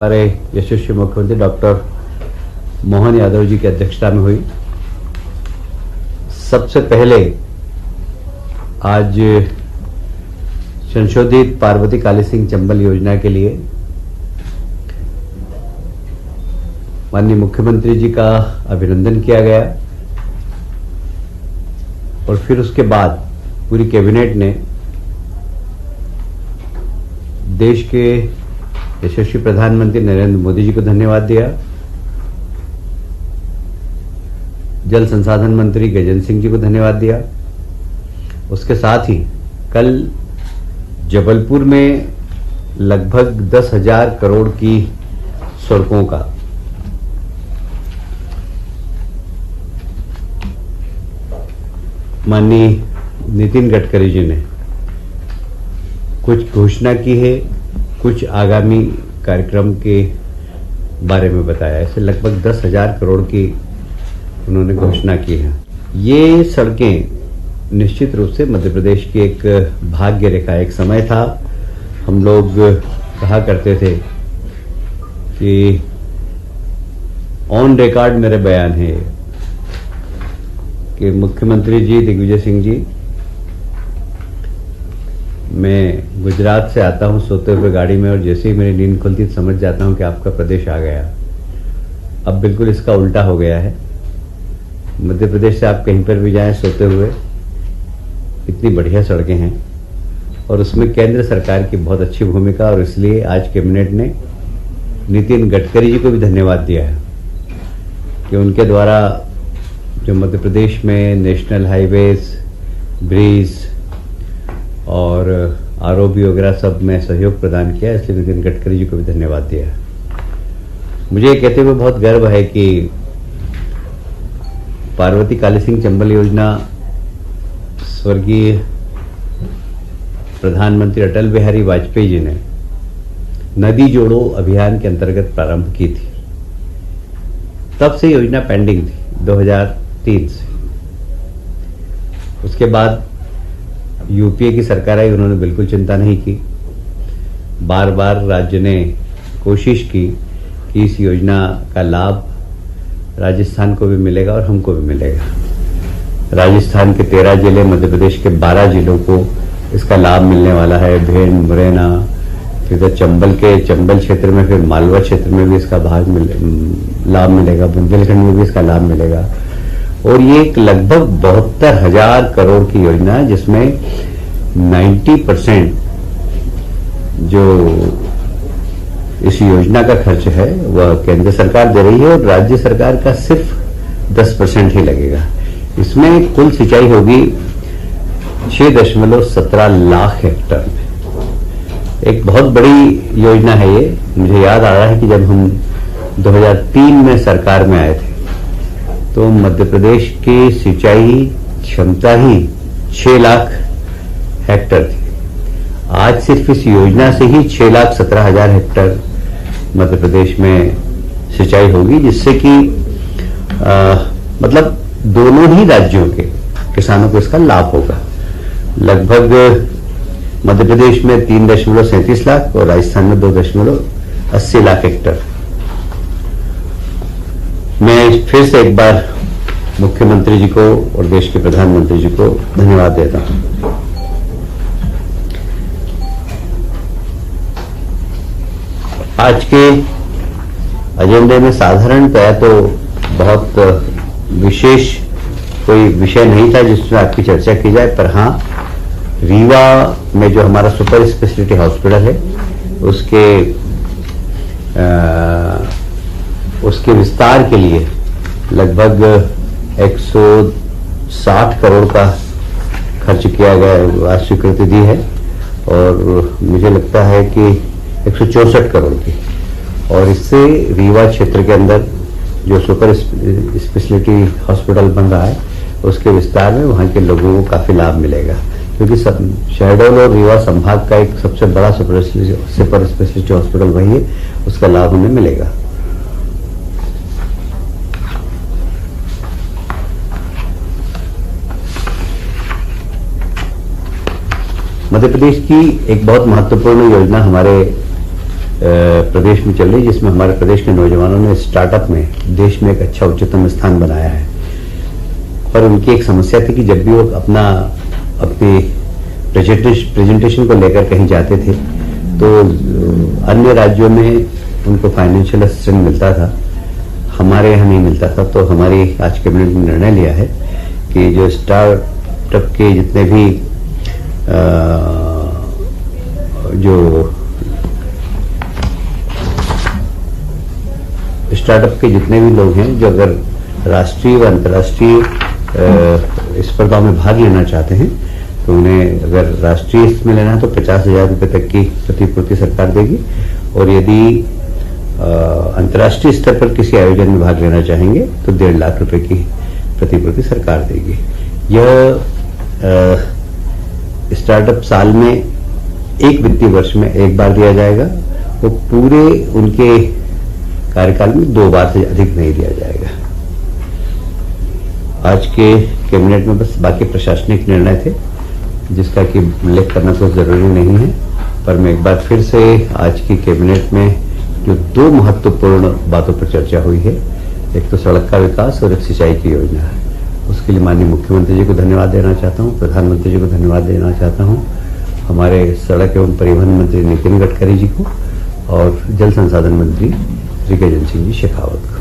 हमारे यशस्वी मुख्यमंत्री डॉक्टर मोहन यादव जी की अध्यक्षता में हुई। सबसे पहले आज संशोधित पार्वती काली सिंह चंबल योजना के लिए माननीय मुख्यमंत्री जी का अभिनंदन किया गया और फिर उसके बाद पूरी कैबिनेट ने देश के यशस्वी प्रधानमंत्री नरेंद्र मोदी जी को धन्यवाद दिया, जल संसाधन मंत्री गजेंद्र सिंह जी को धन्यवाद दिया। उसके साथ ही कल जबलपुर में लगभग 10,000 करोड़ की सड़कों का माननीय नितिन गडकरी जी ने कुछ घोषणा की है, कुछ आगामी कार्यक्रम के बारे में बताया। ऐसे लगभग 10,000 करोड़ की उन्होंने घोषणा की है। ये सड़कें निश्चित रूप से मध्य प्रदेश की एक भाग्य रेखा। एक समय था हम लोग कहा करते थे कि ऑन रिकॉर्ड मेरे बयान है कि मुख्यमंत्री जी दिग्विजय सिंह जी, मैं गुजरात से आता हूं सोते हुए गाड़ी में और जैसे ही मेरी नींद खुलती समझ जाता हूं कि आपका प्रदेश आ गया। अब बिल्कुल इसका उल्टा हो गया है। मध्य प्रदेश से आप कहीं पर भी जाएं सोते हुए, इतनी बढ़िया सड़कें हैं और उसमें केंद्र सरकार की बहुत अच्छी भूमिका। और इसलिए आज कैबिनेट ने नितिन गडकरी जी को भी धन्यवाद दिया है कि उनके द्वारा जो मध्य प्रदेश में नेशनल हाईवेज, ब्रिज और आरओबी वगैरह सब में सहयोग प्रदान किया, इसलिए नितिन गडकरी जी को भी धन्यवाद दिया। मुझे ये कहते हुए बहुत गर्व है कि पार्वती काली सिंह चंबल योजना स्वर्गीय प्रधानमंत्री अटल बिहारी वाजपेयी जी ने नदी जोड़ो अभियान के अंतर्गत प्रारंभ की थी। तब से योजना पेंडिंग थी 2003 से। उसके बाद यूपीए की सरकार आई, उन्होंने बिल्कुल चिंता नहीं की। बार बार राज्य ने कोशिश की कि इस योजना का लाभ राजस्थान को भी मिलेगा और हमको भी मिलेगा। राजस्थान के 13 जिले, मध्य प्रदेश के 12 जिलों को इसका लाभ मिलने वाला है। भेंड, मुरैना, फिर चंबल क्षेत्र में, फिर मालवा क्षेत्र में भी इसका लाभ मिलेगा। बुंदेलखंड में भी इसका लाभ मिलेगा। और ये एक लगभग 72,000 करोड़ की योजना है, जिसमें 90% जो इस योजना का खर्च है वह केंद्र सरकार दे रही है और राज्य सरकार का सिर्फ 10% ही लगेगा। इसमें कुल सिंचाई होगी 6.17 लाख हेक्टेयर में। एक बहुत बड़ी योजना है ये। मुझे याद आ रहा है कि जब हम 2003 में सरकार में आए थे तो मध्य प्रदेश की सिंचाई क्षमता ही 6 लाख हेक्टेयर थी। आज सिर्फ इस योजना से ही 6,17,000 हेक्टेयर मध्य प्रदेश में सिंचाई होगी, जिससे कि मतलब दोनों ही राज्यों के किसानों को इसका लाभ होगा। लगभग मध्य प्रदेश में 3.37 लाख और राजस्थान में 2.80 लाख हेक्टेयर। मैं फिर से एक बार मुख्यमंत्री जी को और देश के प्रधानमंत्री जी को धन्यवाद देता हूं। आज के एजेंडे में साधारणतया तो बहुत विशेष कोई विषय नहीं था जिसमें आपकी चर्चा की जाए, पर हाँ, रीवा में जो हमारा सुपर स्पेशलिटी हॉस्पिटल है उसके विस्तार के लिए लगभग 160 करोड़ का खर्च किया गया, स्वीकृति दी है। और मुझे लगता है कि 164 करोड़ की, और इससे रीवा क्षेत्र के अंदर जो सुपर स्पेशलिटी हॉस्पिटल बन रहा है उसके विस्तार में वहां के लोगों को काफी लाभ मिलेगा, क्योंकि शहडोल और रीवा संभाग का एक सबसे बड़ा सुपर स्पेशलिटी हॉस्पिटल वही है, उसका लाभ उन्हें मिलेगा। मध्य प्रदेश की एक बहुत महत्वपूर्ण योजना हमारे प्रदेश में चल रही, जिसमें हमारे प्रदेश के नौजवानों ने स्टार्टअप में देश में एक अच्छा उच्चतम स्थान बनाया है। पर उनकी एक समस्या थी कि जब भी वो अपनी प्रेजेंटेशन को लेकर कहीं जाते थे तो अन्य राज्यों में उनको फाइनेंशियल असिस्टेंस मिलता था, हमारे यहाँ नहीं मिलता था। तो हमारी आज कैबिनेट ने निर्णय लिया है कि जो स्टार्टअप के जितने भी लोग हैं, जो अगर राष्ट्रीय व अंतर्राष्ट्रीय स्पर्धाओं में भाग लेना चाहते हैं, तो उन्हें अगर राष्ट्रीय इसमें लेना है तो 50,000 रुपये तक की प्रतिपूर्ति सरकार देगी, और यदि अंतर्राष्ट्रीय स्तर पर किसी आयोजन में भाग लेना चाहेंगे तो 1.5 लाख रुपए की प्रतिपूर्ति सरकार देगी। यह स्टार्टअप साल में एक वित्तीय वर्ष में एक बार दिया जाएगा, वो पूरे उनके कार्यकाल में 2 बार से अधिक नहीं दिया जाएगा। आज के कैबिनेट में बस बाकी प्रशासनिक निर्णय थे जिसका कि उल्लेख करना तो जरूरी नहीं है, पर मैं एक बार फिर से आज की कैबिनेट में जो 2 महत्वपूर्ण बातों पर चर्चा हुई है, एक तो सड़क का विकास और एक सिंचाई की योजना है, उसके लिए माननीय मुख्यमंत्री जी को धन्यवाद देना चाहता हूं, प्रधानमंत्री जी को धन्यवाद देना चाहता हूं, हमारे सड़क एवं परिवहन मंत्री नितिन गडकरी जी को और जल संसाधन मंत्री श्री गजेंद्र सिंह जी शेखावत को।